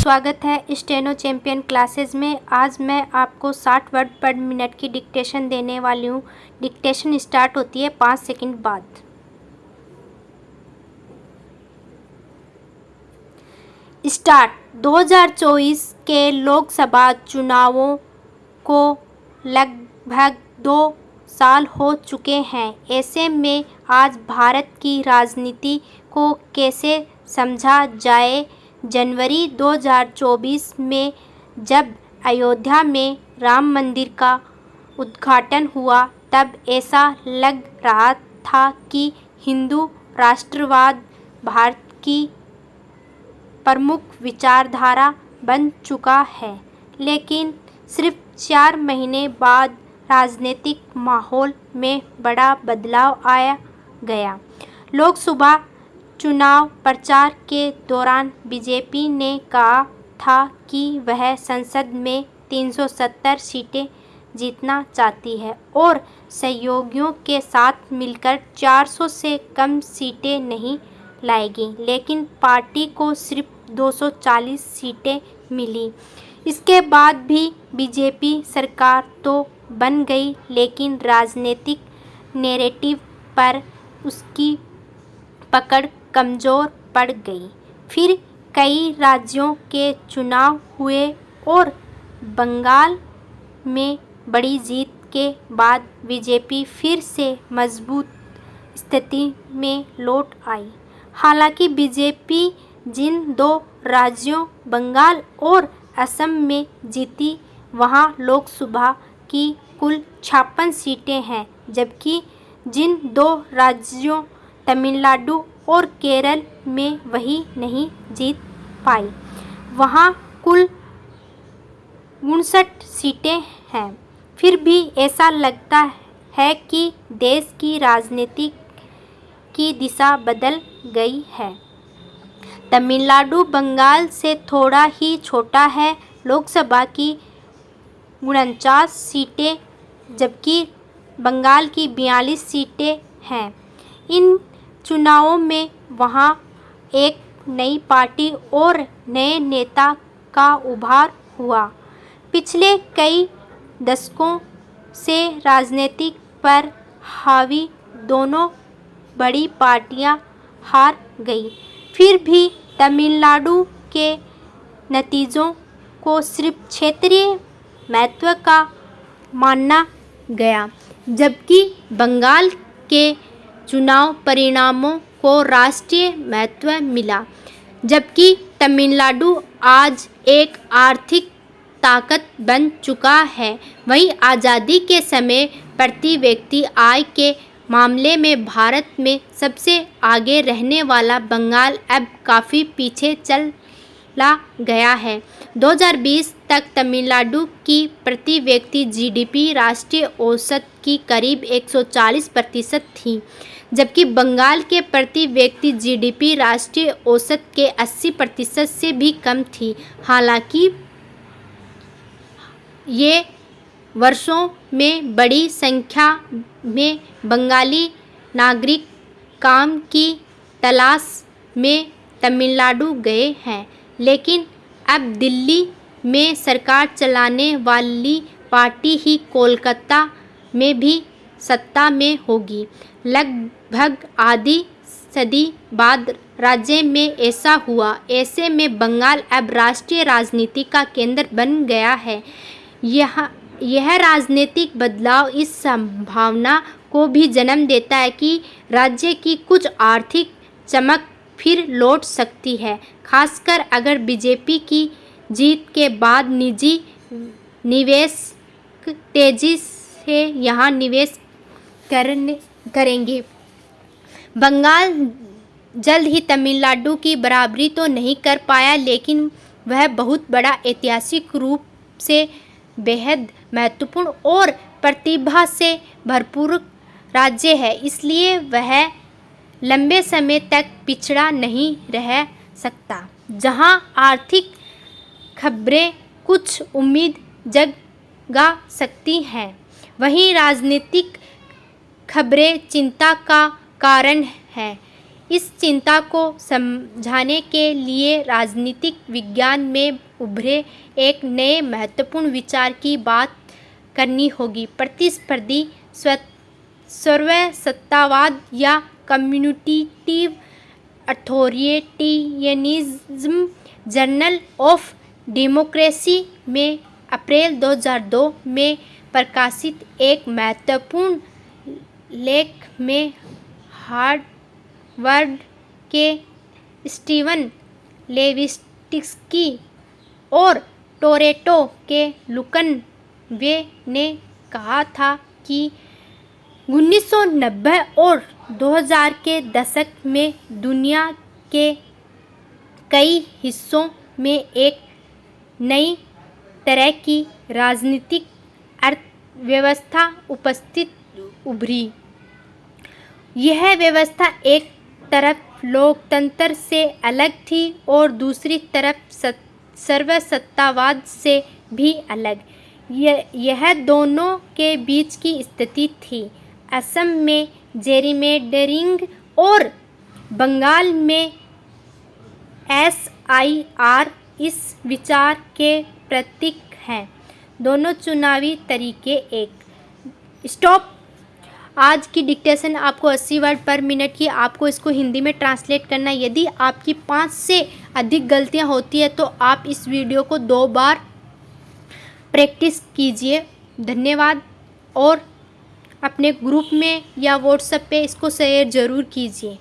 स्वागत है steno champion classes में। आज मैं आपको 60 वर्ड पर मिनट की डिक्टेशन देने वाली हूँ। डिक्टेशन स्टार्ट होती है 5 सेकंड बाद। स्टार्ट। 2024 के लोकसभा चुनावों को लगभग 2 साल हो चुके हैं। ऐसे में आज भारत की राजनीति को कैसे समझा जाए? जनवरी 2024 में जब अयोध्या में राम मंदिर का उद्घाटन हुआ तब ऐसा लग रहा था कि हिंदू राष्ट्रवाद भारत की प्रमुख विचारधारा बन चुका है। लेकिन सिर्फ 4 महीने बाद राजनीतिक माहौल में बड़ा बदलाव आया गया। लोकसभा चुनाव प्रचार के दौरान बीजेपी ने कहा था कि वह संसद में 370 सीटें जीतना चाहती है और सहयोगियों के साथ मिलकर 400 से कम सीटें नहीं लाएगी। लेकिन पार्टी को सिर्फ 240 सीटें मिली। इसके बाद भी बीजेपी सरकार तो बन गई, लेकिन राजनीतिक नैरेटिव पर उसकी पकड़ कमज़ोर पड़ गई। फिर कई राज्यों के चुनाव हुए और बंगाल में बड़ी जीत के बाद बीजेपी फिर से मजबूत स्थिति में लौट आई। हालांकि बीजेपी जिन 2 राज्यों बंगाल और असम में जीती, वहां लोकसभा की कुल 56 सीटें हैं, जबकि जिन 2 राज्यों तमिलनाडु और केरल में वही नहीं जीत पाई, वहां कुल 59 सीटें हैं। फिर भी ऐसा लगता है कि देश की राजनीति की दिशा बदल गई है। तमिलनाडु बंगाल से थोड़ा ही छोटा है। लोकसभा की 49 सीटें जबकि बंगाल की 42 सीटें हैं। इन चुनावों में वहां एक नई पार्टी और नए नेता का उभार हुआ। पिछले कई दशकों से राजनीति पर हावी दोनों बड़ी पार्टियां हार गई। फिर भी तमिलनाडु के नतीजों को सिर्फ क्षेत्रीय महत्व का माना गया, जबकि बंगाल के चुनाव परिणामों को राष्ट्रीय महत्व मिला। जबकि तमिलनाडु आज एक आर्थिक ताकत बन चुका है, वहीं आज़ादी के समय प्रति व्यक्ति आय के मामले में भारत में सबसे आगे रहने वाला बंगाल अब काफ़ी पीछे चला गया है। 2020 तक तमिलनाडु की प्रति व्यक्ति जीडीपी राष्ट्रीय औसत की करीब 140% थी, जबकि बंगाल के प्रति व्यक्ति जीडीपी राष्ट्रीय औसत के 80% से भी कम थी। हालांकि ये वर्षों में बड़ी संख्या में बंगाली नागरिक काम की तलाश में तमिलनाडु गए हैं, लेकिन अब दिल्ली में सरकार चलाने वाली पार्टी ही कोलकाता में भी सत्ता में होगी। लगभग आधी सदी बाद राज्य में ऐसा हुआ। ऐसे में बंगाल अब राष्ट्रीय राजनीति का केंद्र बन गया है। यह राजनीतिक बदलाव इस संभावना को भी जन्म देता है कि राज्य की कुछ आर्थिक चमक फिर लौट सकती है, खासकर अगर बीजेपी की जीत के बाद निजी निवेशक तेजी से यहाँ निवेश करेंगे। बंगाल जल्द ही तमिलनाडु की बराबरी तो नहीं कर पाया, लेकिन वह बहुत बड़ा ऐतिहासिक रूप से बेहद महत्वपूर्ण और प्रतिभा से भरपूर राज्य है, इसलिए वह लंबे समय तक पिछड़ा नहीं रह सकता। जहां आर्थिक खबरें कुछ उम्मीद जगा सकती हैं, वहीं राजनीतिक खबरें चिंता का कारण हैं। इस चिंता को समझाने के लिए राजनीतिक विज्ञान में उभरे एक नए महत्वपूर्ण विचार की बात करनी होगी। प्रतिस्पर्धी सर्वसत्तावाद या कम्यूनिटेटिव अथॉरिटेरियनिज्म। जर्नल ऑफ डेमोक्रेसी में अप्रैल 2002 में प्रकाशित एक महत्वपूर्ण लेख में हार्वर्ड के स्टीवन लेविटिक्सकी और टोरंटो के लुकन वे ने कहा था कि 1990 और 2000 के दशक में दुनिया के कई हिस्सों में एक नई तरह की राजनीतिक अर्थव्यवस्था उभरी। यह व्यवस्था एक तरफ लोकतंत्र से अलग थी और दूसरी तरफ सर्वसत्तावाद से भी अलग। यह दोनों के बीच की स्थिति थी। असम में जेरिमेंडरिंग और बंगाल में SIR इस विचार के प्रतीक हैं। दोनों चुनावी तरीके एक स्टॉप। आज की डिक्टेशन आपको 80 वर्ड पर मिनट की, आपको इसको हिंदी में ट्रांसलेट करना है। यदि आपकी 5 से अधिक गलतियां होती है तो आप इस वीडियो को 2 बार प्रैक्टिस कीजिए। धन्यवाद। और अपने ग्रुप में या व्हाट्सएप पे इसको शेयर ज़रूर कीजिए।